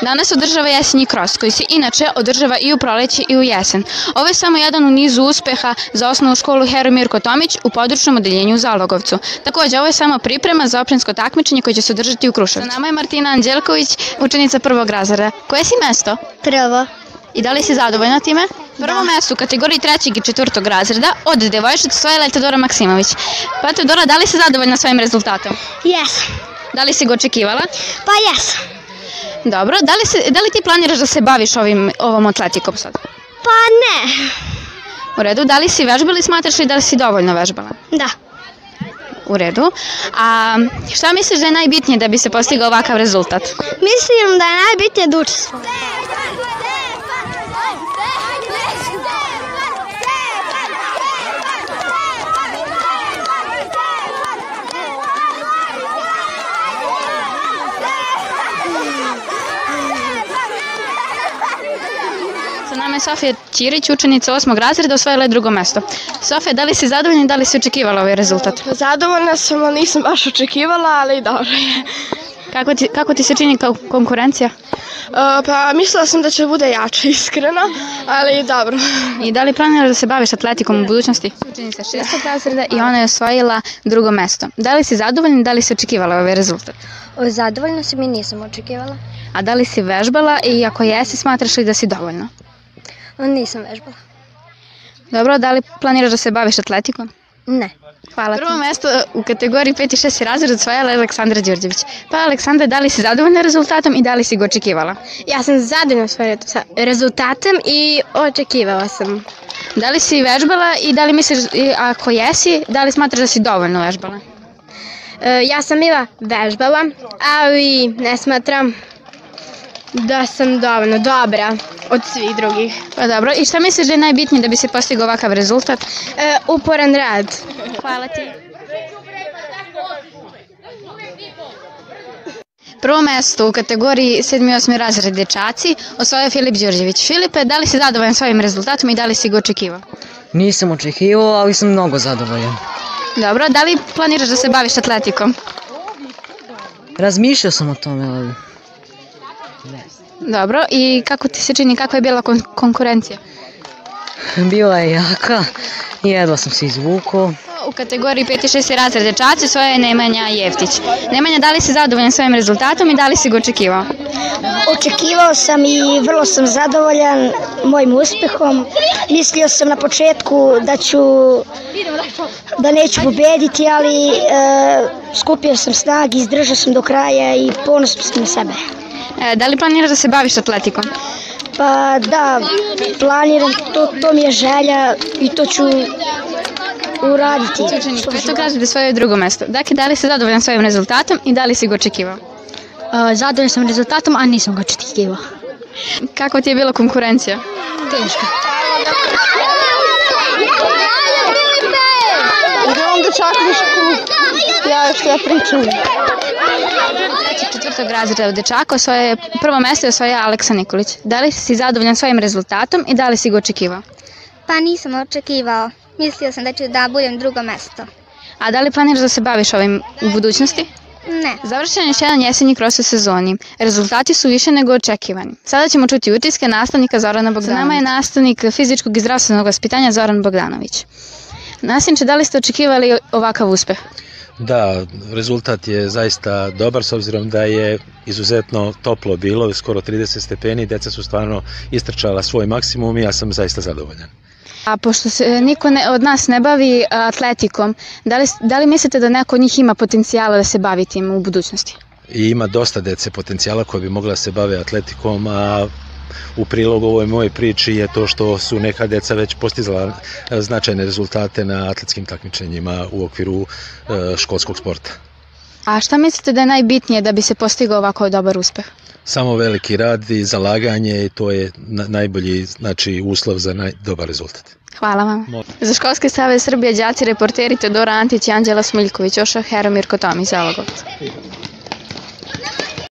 Danas održava jesenji kros, koji se inače održava i u proleće i u jesen. Ovo je samo jedan u nizu uspeha za osnovnu školu Hero Mirko Tomić u područnom odeljenju u Zalogovcu. Također, ovo je samo priprema za opštinsko takmičenje koje će se održati u Kruševcu. Sa nama je Martina Anđelković, učenica prvog razreda. Koje si mesto? Prvo. I da li si zadovoljna time? Prvo mesto u kategoriji trećeg i četvrtog razreda od devojčica osvojila je Teodora Maksimović. Pa Teodora, da li si zadovoljna svojim rezultatom? Jesam. Da li si ga očekivala? Pa jesam. Dobro, da li ti planiraš da se baviš ovom atletikom sad? Pa ne. U redu, da li si vežbala i smatraš li da li si dovoljno vežbala? Da. U redu. A šta misliš da je najbitnije da bi se postigao ovakav rezultat? Mislim da je najbitnije da učestvujem. Sa nama je Sofija Ćirić, učenica 8. razreda, osvojila je drugo mesto. Sofija, da li si zadovoljna i da li si očekivala ovaj rezultat? Zadovoljna sam, ali nisam baš očekivala, ali dobro je. Kako ti se čini kao konkurencija? Pa mislila sam da će bude jače, iskreno, ali dobro. I da li planiraš da se baviš atletikom u budućnosti? Učenica 6. razreda i ona je osvojila drugo mesto. Da li si zadovoljna i da li si očekivala ovaj rezultat? Zadovoljna sam i nisam očekivala. A da li si vežbala i ako jesi, smatraš li da si dovoljna? Nisam vežbala. Dobro, da li planiraš da se baviš atletikom? Ne. Hvala ti. Prvo mesto u kategoriji 5. i 6. razred osvojila je Aleksandra Đurđević. Pa Aleksandra, da li si zadovoljna rezultatom i da li si ga očekivala? Ja sam zadovoljna svojim rezultatom i očekivala sam. Da li si vežbala i da li misliš, ako jesi, da li smatraš da si dovoljno vežbala? Ja sam bila vežbala, ali ne smatram da sam dovoljno dobra od svih drugih. Pa dobro, i šta misliš da je najbitnije da bi se postigao ovakav rezultat? Uporan rad. Hvala ti. Prvo mesto u kategoriji 7. i 8. razred dečaci osvojio je Filip Đurđević. Filipe, da li si zadovoljan svojim rezultatom i da li si ga očekivao? Nisam očekivao, ali sam mnogo zadovoljan. Dobro, da li planiraš da se baviš atletikom? Razmišljao sam o tome, ali... Dobro, i kako ti se čini, kakva je bila konkurencija? Bila je jaka, jedva sam se izvukao. U kategoriji 5. i 6. razred dečaci osvojio je Nemanja Jeftić. Nemanja, da li si zadovoljan svojim rezultatom i da li si ga očekivao? Očekivao sam i vrlo sam zadovoljan mojim uspehom. Mislio sam na početku da neću pobediti, ali skupio sam snage, izdržao sam do kraja i ponosan sam na sebe. Da li planiraš da se baviš atletikom? Pa da, planiram, to mi je želja i to ću uraditi. Učenik 5. razreda osvojio je drugo mesto. Dakle, da li si zadovoljan svojim rezultatom i da li si ga očekivao? Zadovoljan sam rezultatom, a nisam ga očekivao. Kako ti je bila konkurencija? Teško. Onda čak što ja pričam. 4. razreda u dečaka prvo mesto je osvojio Aleksa Nikolić. Da li si zadovoljan svojim rezultatom i da li si ga očekivao? Pa nisam očekivao. Mislio sam da ću da budem drugo mesto. A da li planiraš da se baviš ovim u budućnosti? Ne. Završen je još jedan jesenji kros u sezoni. Rezultati su više nego očekivani. Sada ćemo čuti utiske nastavnika Zorana Bogdanovića. Sa nama je nastavnik fizičkog i zdravstvenog vaspitanja Zoran Bogdanović. Nastavniče, da li ste očekivali ovakav uspeh? Da, rezultat je zaista dobar s obzirom da je izuzetno toplo bilo, skoro 30 stepeni, deca su stvarno istrčala svoj maksimum i ja sam zaista zadovoljan. A pošto se niko od nas ne bavi atletikom, da li mislite da neko od njih ima potencijala da se bavi tim u budućnosti? I ima dosta dece potencijala koja bi mogla da se bave atletikom, a u prilog ovoj mojoj priči je to što su neka deca već postizala značajne rezultate na atletskim takmičenjima u okviru školskog sporta. A šta mislite da je najbitnije da bi se postigao ovako dobar uspeh? Samo veliki rad i zalaganje i to je najbolji uslov za dobar rezultat. Hvala vam. Za Školski savez Srbije đaci reporteri Teodora Antić i Anđela Smiljković, Hero Mirko Tomić, Zalogovac.